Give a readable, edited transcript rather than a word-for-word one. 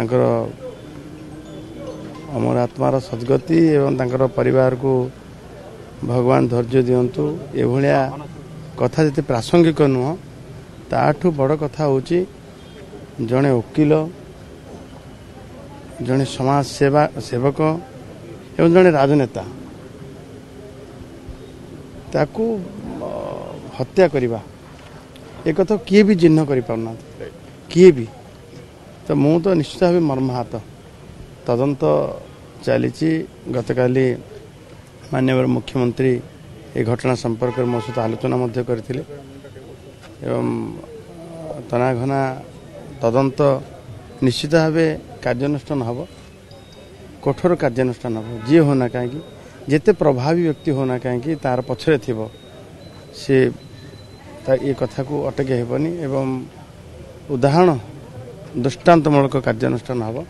तांकर अमर आत्मार सद्गति एवं तांकर परिवार को भगवान धैर्य दिंतु एभलिया कथा जिते प्रासंगिक नुह ताठू बड़ कथा होची जड़े वकिल जड़े समाज सेवक एवं जड़े राजनेता ताकू हत्या करवा एक कथा किए भी चिन्ह कर पारना किए भी तो मु तो निश्चित भाव मर्माहत तदंत चली गतकाली माननीय मुख्यमंत्री ये घटना संपर्क में मो सहित आलोचना करते एवं तनाघना तदंत निश्चित भाव कार्यानुष्ठान हम कठोर कार्यानुष्ठान हम जी होना कहीं जिते प्रभावी व्यक्ति होना कहीं तार पछरे थी सी ये कथा को अटके हेबनी एवं उदाहरण दृष्टांतमूलक कार्यानुष्ठान हम।